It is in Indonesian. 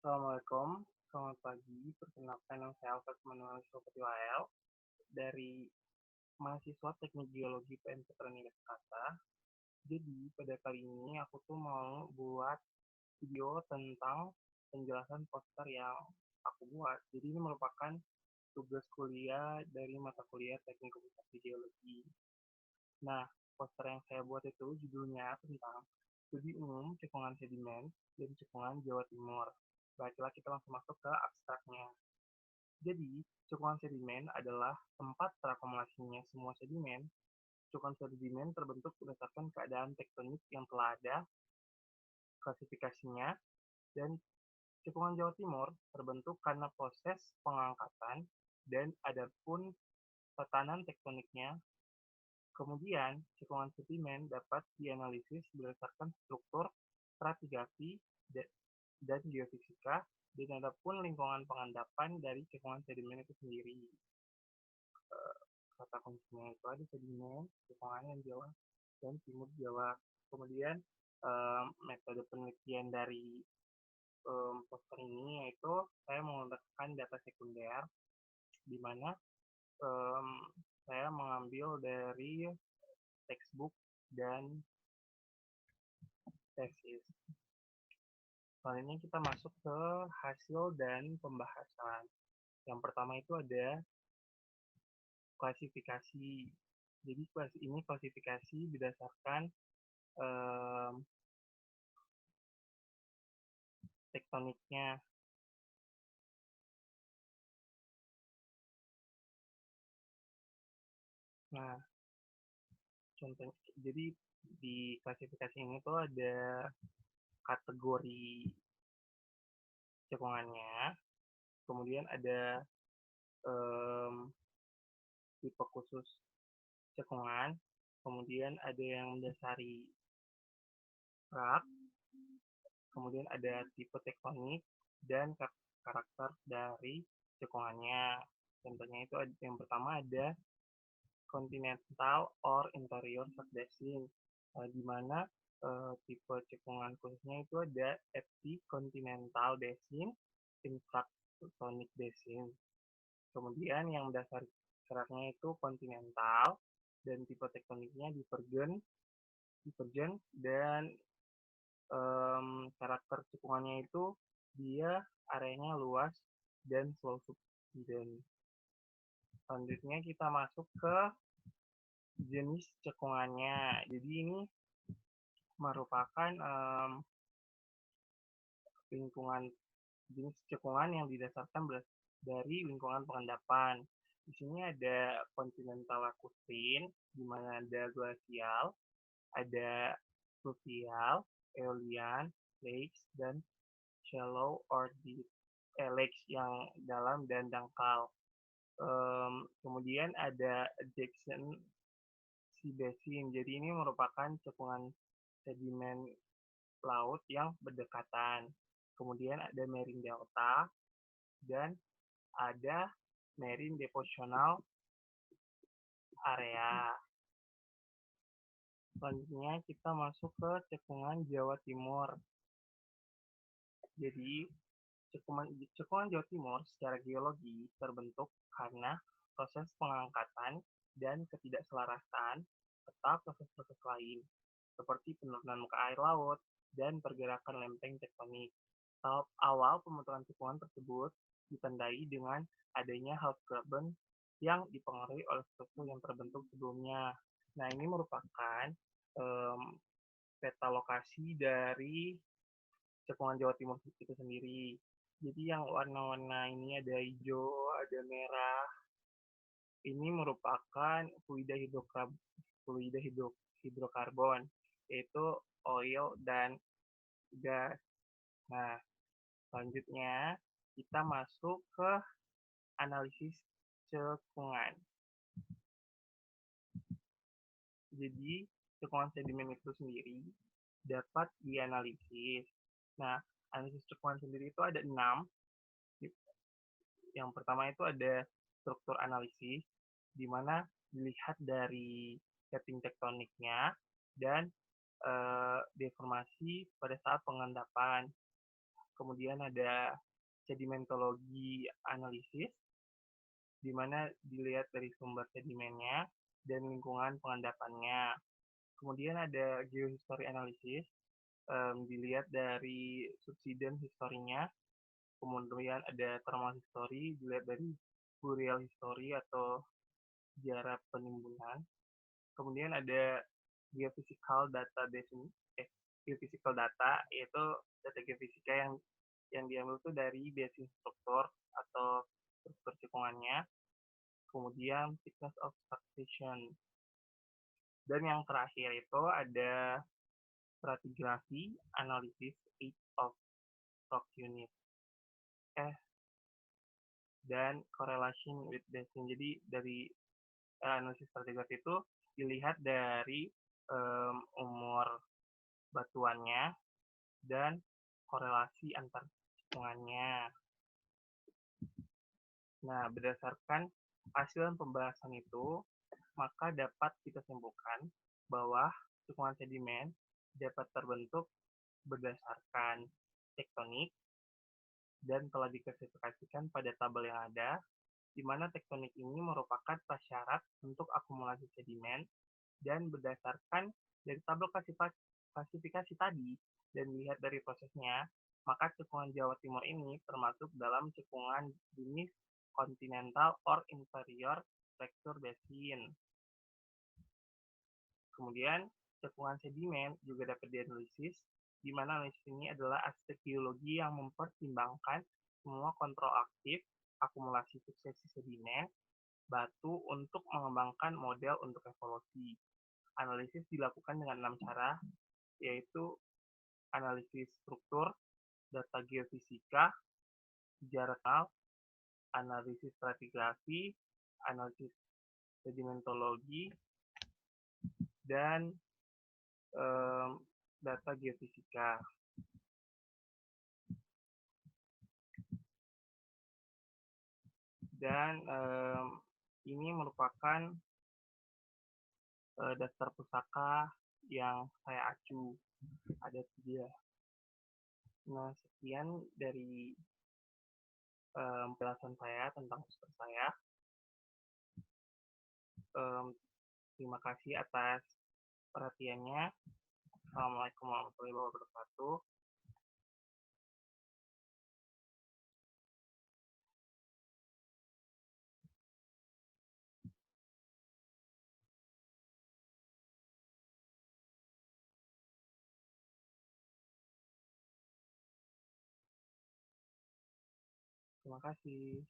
Assalamualaikum, selamat pagi. Perkenalkan nama saya Alfred Manuel Sopotiwael dari mahasiswa Teknik Geologi PN Veteran Jakarta. Jadi pada kali ini aku tuh mau buat video tentang penjelasan poster yang aku buat. Jadi ini merupakan tugas kuliah dari mata kuliah Teknik Komunikasi Geologi. Nah, poster yang saya buat itu judulnya tentang studi umum cekungan sedimen dan cekungan Jawa Timur. Baiklah, kita langsung masuk ke abstraknya. Jadi, cekungan sedimen adalah tempat terakumulasinya semua sedimen. Cekungan sedimen terbentuk berdasarkan keadaan tektonik yang telah ada, klasifikasinya, dan cekungan Jawa Timur terbentuk karena proses pengangkatan dan adapun tatanan tektoniknya. Kemudian, cekungan sedimen dapat dianalisis berdasarkan struktur, stratigrafi, dan geofisika, dan adapun lingkungan pengendapan dari cekungan sedimen itu sendiri. Kata kuncinya itu ada sedimen, cekungan yang Jawa, dan timur Jawa. Kemudian metode penelitian dari poster ini yaitu saya menggunakan data sekunder, di mana saya mengambil dari textbook dan tesis. Selanjutnya kita masuk ke hasil dan pembahasan. Yang pertama itu ada klasifikasi. Jadi ini klasifikasi berdasarkan tektoniknya. Nah, contohnya, jadi di klasifikasi ini tuh ada kategori cekungannya, kemudian ada tipe khusus cekungan, kemudian ada yang mendasari rak, kemudian ada tipe tektonik, dan karakter dari cekungannya. Contohnya itu yang pertama ada continental or interior subbasin, di mana tipe cekungan khususnya itu ada epicontinental basin, infractonic basin. Kemudian yang mendasari keraknya itu kontinental, dan tipe tektoniknya divergent, dan karakter cekungannya itu dia areanya luas dan slow subsidence. Selanjutnya kita masuk ke jenis cekungannya. Jadi ini merupakan lingkungan jenis cekungan yang didasarkan dari lingkungan pengendapan. Di sini ada continental lacustine, di mana ada glacial, ada fluvial, aeolian, lakes, dan shallow or deep, lakes yang dalam dan dangkal. Kemudian ada adjacent sea basin. Jadi ini merupakan cekungan sedimen laut yang berdekatan. Kemudian ada marine delta dan ada marine depositional area. Selanjutnya kita masuk ke cekungan Jawa Timur. Jadi cekungan Jawa Timur secara geologi terbentuk karena proses pengangkatan dan ketidakselarasan serta proses-proses lain seperti penurunan muka air laut dan pergerakan lempeng tektonik. Tahap awal pembentukan cekungan tersebut ditandai dengan adanya halcarbon yang dipengaruhi oleh struktur yang terbentuk sebelumnya. Nah, ini merupakan peta lokasi dari cekungan Jawa Timur itu sendiri. Jadi yang warna-warna ini ada hijau, ada merah. Ini merupakan fluida hidrokarbon, yaitu oil dan gas. Nah, selanjutnya kita masuk ke analisis cekungan. Jadi, cekungan sedimen itu sendiri dapat dianalisis. Nah, analisis cekungan sendiri itu ada 6. Yang pertama itu ada struktur analisis, di mana dilihat dari setting tektoniknya dan deformasi pada saat pengendapan. Kemudian ada sedimentologi analisis, di mana dilihat dari sumber sedimennya dan lingkungan pengendapannya. Kemudian ada geohistory analisis, dilihat dari subsiden historinya. Kemudian ada thermal history, dilihat dari burial history atau sejarah penimbunan. Kemudian ada geophysical data geophysical data, yaitu data geofisika yang diambil itu dari basin struktur atau struktur cekungannya. Kemudian thickness of substation. Dan yang terakhir itu ada stratigraphy analysis age of rock unit. Dan correlation with basin. Jadi dari analisis stratigraphy itu dilihat dari umur batuannya dan korelasi antar cekungannya. Nah, berdasarkan hasil pembahasan itu, maka dapat kita simpulkan bahwa cekungan sedimen dapat terbentuk berdasarkan tektonik dan telah diklasifikasikan pada tabel yang ada, di mana tektonik ini merupakan prasyarat untuk akumulasi sedimen, dan berdasarkan dari tabel klasifikasi tadi dan dilihat dari prosesnya, maka cekungan Jawa Timur ini termasuk dalam cekungan jenis continental or inferior fracture basin. Kemudian cekungan sedimen juga dapat dianalisis, di mana analisis ini adalah aspek geologi yang mempertimbangkan semua kontrol aktif, akumulasi suksesi sedimen, batu untuk mengembangkan model untuk evolusi. Analisis dilakukan dengan 6 cara, yaitu analisis struktur, data geofisika, sejarah kanal, analisis stratigrafi, analisis sedimentologi, dan data geofisika. Dan ini merupakan daftar pusaka yang saya acu, ada 3. Nah, sekian dari penjelasan saya tentang poster saya. Terima kasih atas perhatiannya. Assalamualaikum warahmatullahi wabarakatuh. Terima kasih.